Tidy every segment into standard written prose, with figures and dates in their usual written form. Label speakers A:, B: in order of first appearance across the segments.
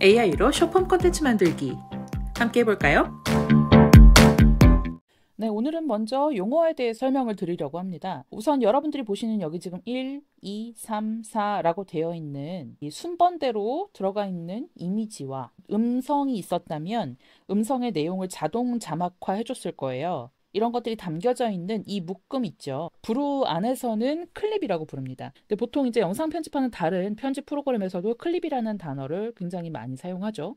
A: AI로 쇼폼 콘텐츠 만들기 함께 해볼까요?
B: 네, 오늘은 먼저 용어에 대해 설명을 드리려고 합니다. 우선 여러분들이 보시는 여기 지금 1, 2, 3, 4라고 되어 있는 이 순번대로 들어가 있는 이미지와 음성이 있었다면 음성의 내용을 자동 자막화 해줬을 거예요. 이런 것들이 담겨져 있는 이 묶음 있죠. 브루 안에서는 클립이라고 부릅니다. 근데 보통 이제 영상 편집하는 다른 편집 프로그램에서도 클립이라는 단어를 굉장히 많이 사용하죠.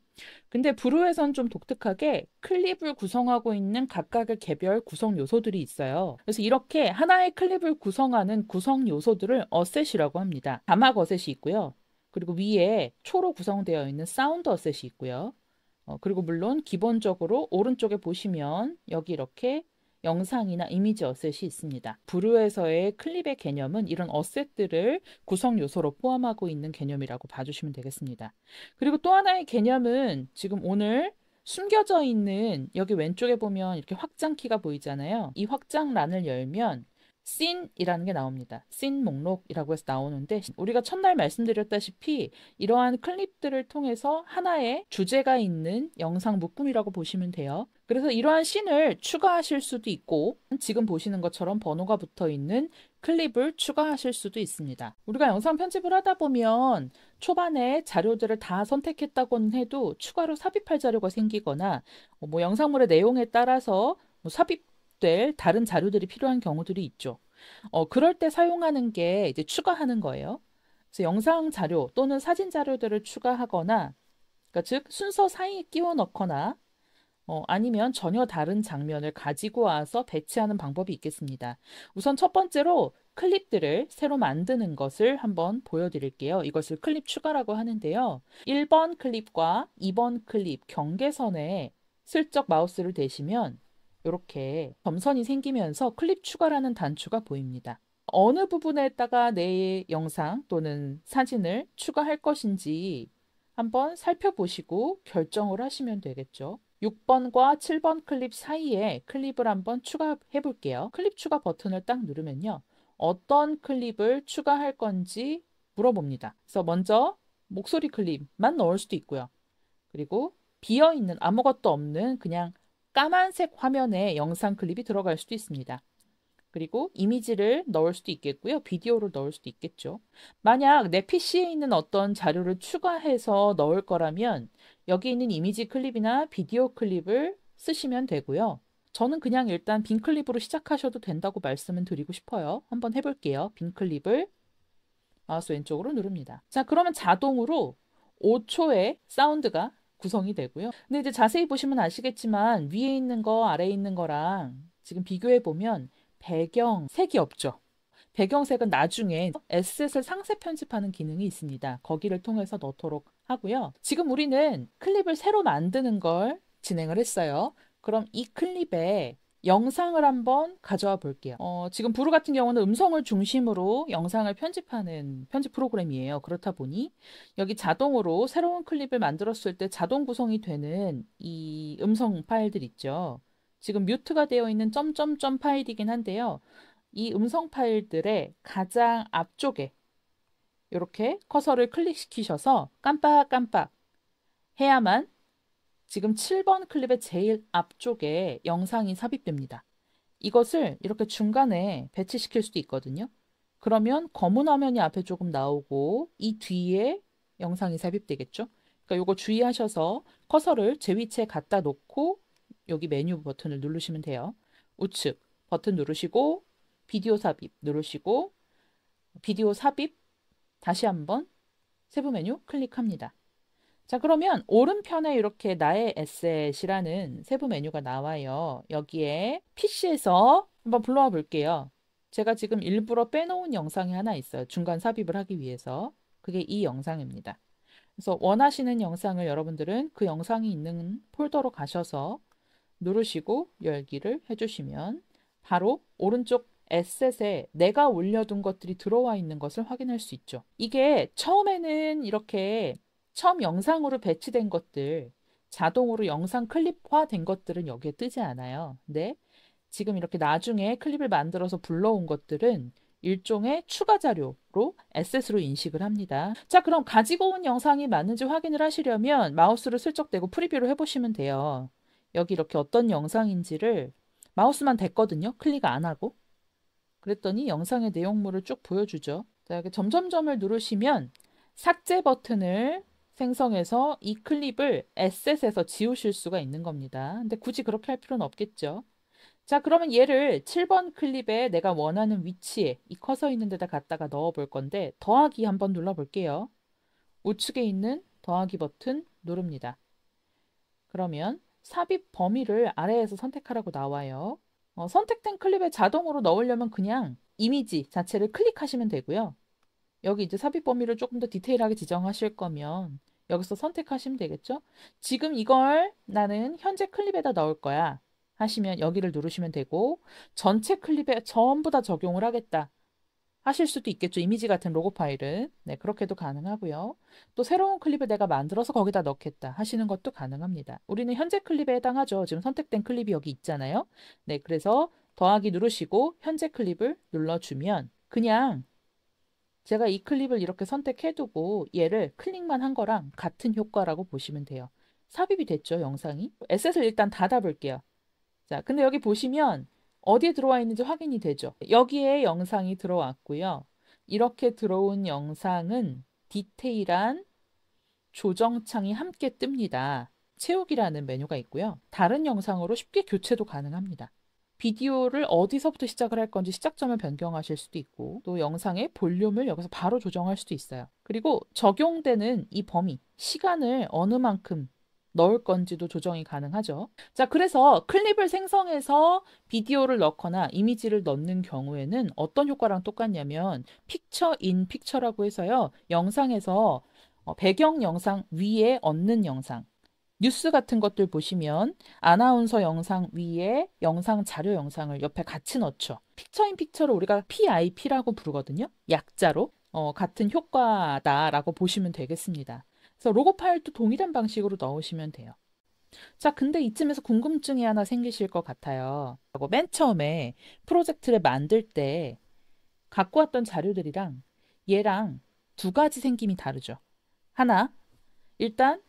B: 근데 브루에선 좀 독특하게 클립을 구성하고 있는 각각의 개별 구성 요소들이 있어요. 그래서 이렇게 하나의 클립을 구성하는 구성 요소들을 어셋이라고 합니다. 자막 어셋이 있고요. 그리고 위에 초로 구성되어 있는 사운드 어셋이 있고요. 그리고 물론 기본적으로 오른쪽에 보시면 여기 이렇게 영상이나 이미지 어셋이 있습니다. 브루에서의 클립의 개념은 이런 어셋들을 구성 요소로 포함하고 있는 개념이라고 봐주시면 되겠습니다. 그리고 또 하나의 개념은 지금 오늘 숨겨져 있는 여기 왼쪽에 보면 이렇게 확장키가 보이잖아요. 이 확장란을 열면 씬이라는 게 나옵니다. 씬 목록이라고 해서 나오는데 우리가 첫날 말씀드렸다시피 이러한 클립들을 통해서 하나의 주제가 있는 영상 묶음이라고 보시면 돼요. 그래서 이러한 씬을 추가하실 수도 있고 지금 보시는 것처럼 번호가 붙어 있는 클립을 추가하실 수도 있습니다. 우리가 영상 편집을 하다 보면 초반에 자료들을 다 선택했다고는 해도 추가로 삽입할 자료가 생기거나 뭐 영상물의 내용에 따라서 삽입될 다른 자료들이 필요한 경우들이 있죠. 그럴 때 사용하는 게 이제 추가하는 거예요. 그래서 영상 자료 또는 사진 자료들을 추가하거나 그러니까 즉 순서 사이에 끼워 넣거나 아니면 전혀 다른 장면을 가지고 와서 배치하는 방법이 있겠습니다. 우선 첫 번째로 클립들을 새로 만드는 것을 한번 보여드릴게요. 이것을 클립 추가라고 하는데요. 1번 클립과 2번 클립 경계선에 슬쩍 마우스를 대시면 이렇게 점선이 생기면서 클립 추가라는 단추가 보입니다. 어느 부분에다가 내 영상 또는 사진을 추가할 것인지 한번 살펴보시고 결정을 하시면 되겠죠. 6번과 7번 클립 사이에 클립을 한번 추가해 볼게요. 클립 추가 버튼을 딱 누르면요. 어떤 클립을 추가할 건지 물어봅니다. 그래서 먼저 목소리 클립만 넣을 수도 있고요. 그리고 비어있는 아무것도 없는 그냥 까만색 화면에 영상 클립이 들어갈 수도 있습니다. 그리고 이미지를 넣을 수도 있겠고요. 비디오를 넣을 수도 있겠죠. 만약 내 PC에 있는 어떤 자료를 추가해서 넣을 거라면 여기 있는 이미지 클립이나 비디오 클립을 쓰시면 되고요. 저는 그냥 일단 빈 클립으로 시작하셔도 된다고 말씀을 드리고 싶어요. 한번 해볼게요. 빈 클립을 마우스 왼쪽으로 누릅니다. 자, 그러면 자동으로 5초의 사운드가 구성이 되고요. 근데 이제 자세히 보시면 아시겠지만 위에 있는 거, 아래에 있는 거랑 지금 비교해 보면 배경색이 없죠. 배경색은 나중에 에셋을 상세 편집하는 기능이 있습니다. 거기를 통해서 넣도록 하고요. 지금 우리는 클립을 새로 만드는 걸 진행을 했어요. 그럼 이 클립에 영상을 한번 가져와 볼게요. 지금 브루 같은 경우는 음성을 중심으로 영상을 편집하는 편집 프로그램이에요. 그렇다 보니 여기 자동으로 새로운 클립을 만들었을 때 자동 구성이 되는 이 음성 파일들 있죠. 지금 뮤트가 되어 있는 점점점 파일이긴 한데요. 이 음성 파일들의 가장 앞쪽에 이렇게 커서를 클릭시키셔서 깜빡깜빡 해야만 지금 7번 클립의 제일 앞쪽에 영상이 삽입됩니다. 이것을 이렇게 중간에 배치시킬 수도 있거든요. 그러면 검은 화면이 앞에 조금 나오고 이 뒤에 영상이 삽입되겠죠. 그러니까 이거 주의하셔서 커서를 제 위치에 갖다 놓고 여기 메뉴 버튼을 누르시면 돼요. 우측 버튼 누르시고 비디오 삽입 누르시고 비디오 삽입 다시 한번 세부 메뉴 클릭합니다. 자, 그러면 오른편에 이렇게 나의 에셋이라는 세부 메뉴가 나와요. 여기에 PC에서 한번 불러와 볼게요. 제가 지금 일부러 빼놓은 영상이 하나 있어요. 중간 삽입을 하기 위해서. 그게 이 영상입니다. 그래서 원하시는 영상을 여러분들은 그 영상이 있는 폴더로 가셔서 누르시고 열기를 해주시면 바로 오른쪽 에셋에 내가 올려둔 것들이 들어와 있는 것을 확인할 수 있죠. 이게 처음에는 이렇게 처음 영상으로 배치된 것들, 자동으로 영상 클립화 된 것들은 여기에 뜨지 않아요. 근데 지금 이렇게 나중에 클립을 만들어서 불러온 것들은 일종의 추가 자료로 에셋으로 인식을 합니다. 자, 그럼 가지고 온 영상이 맞는지 확인을 하시려면 마우스를 슬쩍 대고 프리뷰를 해보시면 돼요. 여기 이렇게 어떤 영상인지를 마우스만 댔거든요. 클릭 안 하고. 그랬더니 영상의 내용물을 쭉 보여주죠. 자, 이렇게 점점점을 누르시면 삭제 버튼을 생성해서 이 클립을 에셋에서 지우실 수가 있는 겁니다. 근데 굳이 그렇게 할 필요는 없겠죠. 자, 그러면 얘를 7번 클립에 내가 원하는 위치에 이 커서 있는 데다 갖다가 넣어 볼 건데 더하기 한번 눌러 볼게요. 우측에 있는 더하기 버튼 누릅니다. 그러면 삽입 범위를 아래에서 선택하라고 나와요. 선택된 클립에 자동으로 넣으려면 그냥 이미지 자체를 클릭하시면 되고요. 여기 이제 삽입 범위를 조금 더 디테일하게 지정하실 거면 여기서 선택하시면 되겠죠? 지금 이걸 나는 현재 클립에다 넣을 거야 하시면 여기를 누르시면 되고 전체 클립에 전부 다 적용을 하겠다 하실 수도 있겠죠. 이미지 같은 로고 파일은. 네, 그렇게도 가능하고요. 또 새로운 클립을 내가 만들어서 거기다 넣겠다 하시는 것도 가능합니다. 우리는 현재 클립에 해당하죠. 지금 선택된 클립이 여기 있잖아요. 네, 그래서 더하기 누르시고 현재 클립을 눌러주면 그냥 제가 이 클립을 이렇게 선택해두고 얘를 클릭만 한 거랑 같은 효과라고 보시면 돼요. 삽입이 됐죠, 영상이. 에셋을 일단 닫아볼게요. 자, 근데 여기 보시면 어디에 들어와 있는지 확인이 되죠. 여기에 영상이 들어왔고요. 이렇게 들어온 영상은 디테일한 조정창이 함께 뜹니다. 채우기라는 메뉴가 있고요. 다른 영상으로 쉽게 교체도 가능합니다. 비디오를 어디서부터 시작을 할 건지 시작점을 변경하실 수도 있고 또 영상의 볼륨을 여기서 바로 조정할 수도 있어요. 그리고 적용되는 이 범위, 시간을 어느 만큼 넣을 건지도 조정이 가능하죠. 자, 그래서 클립을 생성해서 비디오를 넣거나 이미지를 넣는 경우에는 어떤 효과랑 똑같냐면 픽처 인 픽처라고 해서요. 영상에서 배경 영상 위에 얹는 영상 뉴스 같은 것들 보시면 아나운서 영상 위에 영상 자료 영상을 옆에 같이 넣죠. 픽처인 픽처를 우리가 PIP라고 부르거든요. 약자로 같은 효과다라고 보시면 되겠습니다. 그래서 로고 파일도 동일한 방식으로 넣으시면 돼요. 자, 근데 이쯤에서 궁금증이 하나 생기실 것 같아요. 맨 처음에 프로젝트를 만들 때 갖고 왔던 자료들이랑 얘랑 두 가지 생김이 다르죠. 하나, 일단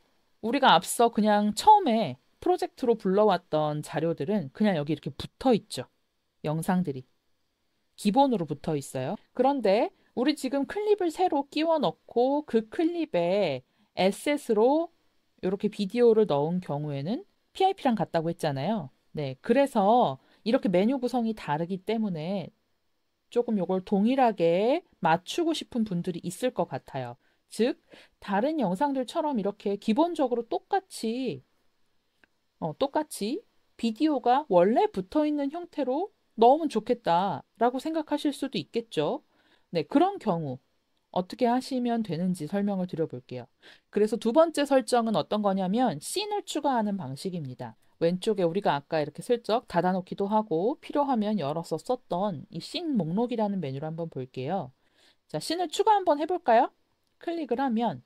B: 우리가 앞서 그냥 처음에 프로젝트로 불러왔던 자료들은 그냥 여기 이렇게 붙어 있죠. 영상들이. 기본으로 붙어 있어요. 그런데 우리 지금 클립을 새로 끼워 넣고 그 클립에 에셋으로 이렇게 비디오를 넣은 경우에는 PIP랑 같다고 했잖아요. 네, 그래서 이렇게 메뉴 구성이 다르기 때문에 조금 이걸 동일하게 맞추고 싶은 분들이 있을 것 같아요. 즉, 다른 영상들처럼 이렇게 기본적으로 똑같이 비디오가 원래 붙어 있는 형태로 넣으면 좋겠다라고 생각하실 수도 있겠죠. 네, 그런 경우 어떻게 하시면 되는지 설명을 드려볼게요. 그래서 두 번째 설정은 어떤 거냐면 씬을 추가하는 방식입니다. 왼쪽에 우리가 아까 이렇게 슬쩍 닫아놓기도 하고 필요하면 열어서 썼던 이 씬 목록이라는 메뉴를 한번 볼게요. 자, 씬을 추가 한번 해볼까요? 클릭을 하면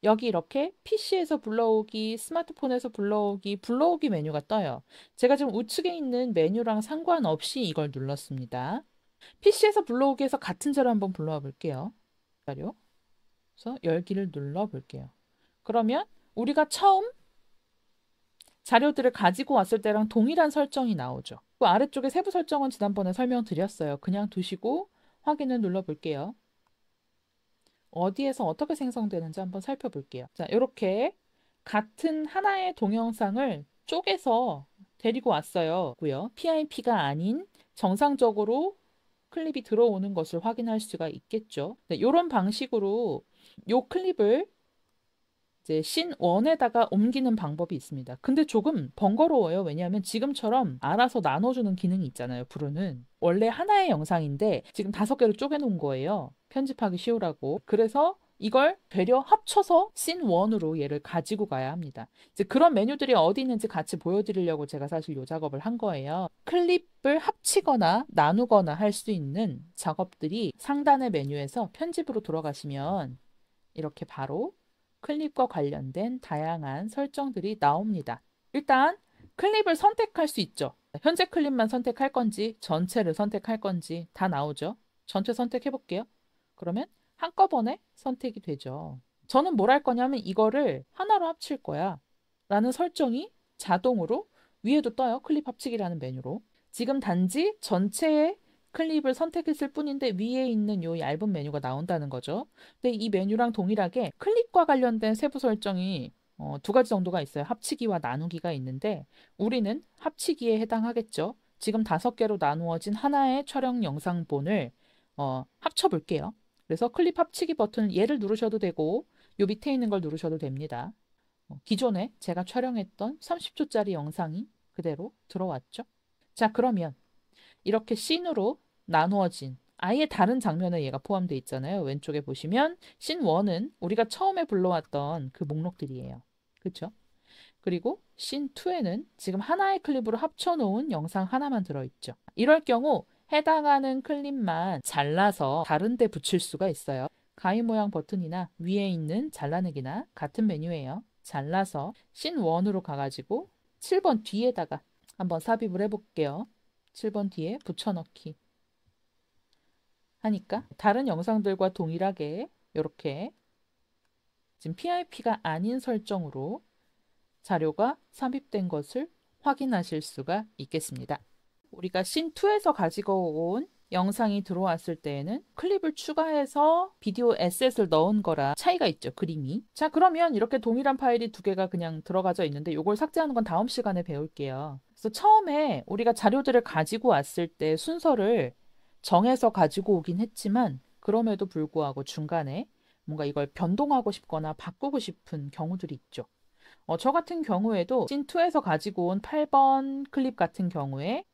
B: 여기 이렇게 PC에서 불러오기, 스마트폰에서 불러오기 메뉴가 떠요. 제가 지금 우측에 있는 메뉴랑 상관없이 이걸 눌렀습니다. PC에서 불러오기 해서 같은 자료 한번 불러와 볼게요. 자료. 그래서 열기를 눌러 볼게요. 그러면 우리가 처음 자료들을 가지고 왔을 때랑 동일한 설정이 나오죠. 그 아래쪽에 세부 설정은 지난번에 설명드렸어요. 그냥 두시고 확인을 눌러 볼게요. 어디에서 어떻게 생성되는지 한번 살펴볼게요. 자, 이렇게 같은 하나의 동영상을 쪼개서 데리고 왔어요. PIP가 아닌 정상적으로 클립이 들어오는 것을 확인할 수가 있겠죠. 네, 이런 방식으로 이 클립을 이제 씬 1에다가 옮기는 방법이 있습니다. 근데 조금 번거로워요. 왜냐하면 지금처럼 알아서 나눠주는 기능이 있잖아요. 브루는. 원래 하나의 영상인데 지금 5개로 쪼개놓은 거예요. 편집하기 쉬우라고. 그래서 이걸 되려 합쳐서 씬 1으로 얘를 가지고 가야 합니다. 이제 그런 메뉴들이 어디 있는지 같이 보여드리려고 제가 사실 이 작업을 한 거예요. 클립을 합치거나 나누거나 할 수 있는 작업들이 상단의 메뉴에서 편집으로 들어가시면 이렇게 바로 클립과 관련된 다양한 설정들이 나옵니다. 일단 클립을 선택할 수 있죠. 현재 클립만 선택할 건지 전체를 선택할 건지 다 나오죠. 전체 선택해 볼게요. 그러면 한꺼번에 선택이 되죠. 저는 뭘 할 거냐면 이거를 하나로 합칠 거야 라는 설정이 자동으로 위에도 떠요. 클립 합치기라는 메뉴로. 지금 단지 전체의 클립을 선택했을 뿐인데 위에 있는 요 얇은 메뉴가 나온다는 거죠. 근데 이 메뉴랑 동일하게 클립과 관련된 세부 설정이 두 가지 정도가 있어요. 합치기와 나누기가 있는데 우리는 합치기에 해당하겠죠. 지금 5개로 나누어진 하나의 촬영 영상본을 합쳐볼게요. 그래서 클립 합치기 버튼 얘를 누르셔도 되고 요 밑에 있는 걸 누르셔도 됩니다. 기존에 제가 촬영했던 30초짜리 영상이 그대로 들어왔죠. 자, 그러면 이렇게 씬으로 나누어진 아예 다른 장면에 얘가 포함되어 있잖아요. 왼쪽에 보시면 씬 1은 우리가 처음에 불러왔던 그 목록들이에요. 그렇죠? 그리고 씬 2에는 지금 하나의 클립으로 합쳐놓은 영상 하나만 들어있죠. 이럴 경우 해당하는 클립만 잘라서 다른 데 붙일 수가 있어요. 가위 모양 버튼이나 위에 있는 잘라내기나 같은 메뉴예요. 잘라서 씬 1으로 가가지고 7번 뒤에다가 한번 삽입을 해볼게요. 7번 뒤에 붙여넣기 하니까 다른 영상들과 동일하게 이렇게 지금 PIP가 아닌 설정으로 자료가 삽입된 것을 확인하실 수가 있겠습니다. 우리가 씬2에서 가지고 온 영상이 들어왔을 때에는 클립을 추가해서 비디오 에셋을 넣은 거라 차이가 있죠, 그림이. 자, 그러면 이렇게 동일한 파일이 2개가 그냥 들어가져 있는데 이걸 삭제하는 건 다음 시간에 배울게요. 그래서 처음에 우리가 자료들을 가지고 왔을 때 순서를 정해서 가지고 오긴 했지만 그럼에도 불구하고 중간에 뭔가 이걸 변동하고 싶거나 바꾸고 싶은 경우들이 있죠. 저 같은 경우에도 씬2에서 가지고 온 8번 클립 같은 경우에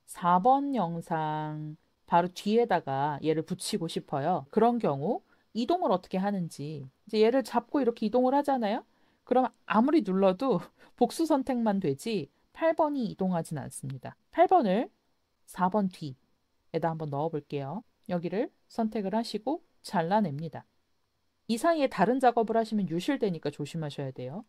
B: 4번 영상 바로 뒤에다가 얘를 붙이고 싶어요. 그런 경우 이동을 어떻게 하는지 이제 얘를 잡고 이렇게 이동을 하잖아요. 그럼 아무리 눌러도 복수 선택만 되지 8번이 이동하진 않습니다. 8번을 4번 뒤에다 한번 넣어 볼게요. 여기를 선택을 하시고 잘라냅니다. 이 사이에 다른 작업을 하시면 유실되니까 조심하셔야 돼요.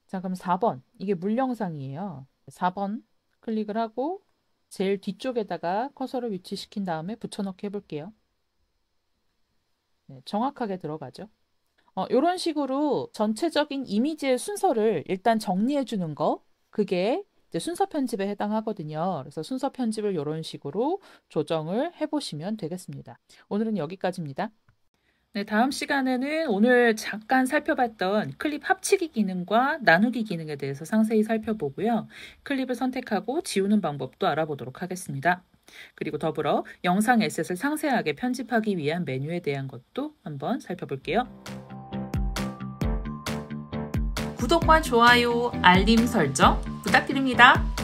B: 자, 그럼 4번. 이게 물 영상이에요. 4번 클릭을 하고 제일 뒤쪽에다가 커서를 위치시킨 다음에 붙여넣기 해볼게요. 네, 정확하게 들어가죠. 이런 식으로 전체적인 이미지의 순서를 일단 정리해 주는 거, 그게 이제 순서 편집에 해당하거든요. 그래서 순서 편집을 이런 식으로 조정을 해보시면 되겠습니다. 오늘은 여기까지입니다. 네, 다음 시간에는 오늘 잠깐 살펴봤던 클립 합치기 기능과 나누기 기능에 대해서 상세히 살펴보고요. 클립을 선택하고 지우는 방법도 알아보도록 하겠습니다. 그리고 더불어 영상 에셋을 상세하게 편집하기 위한 메뉴에 대한 것도 한번 살펴볼게요. 구독과 좋아요, 알림 설정 부탁드립니다.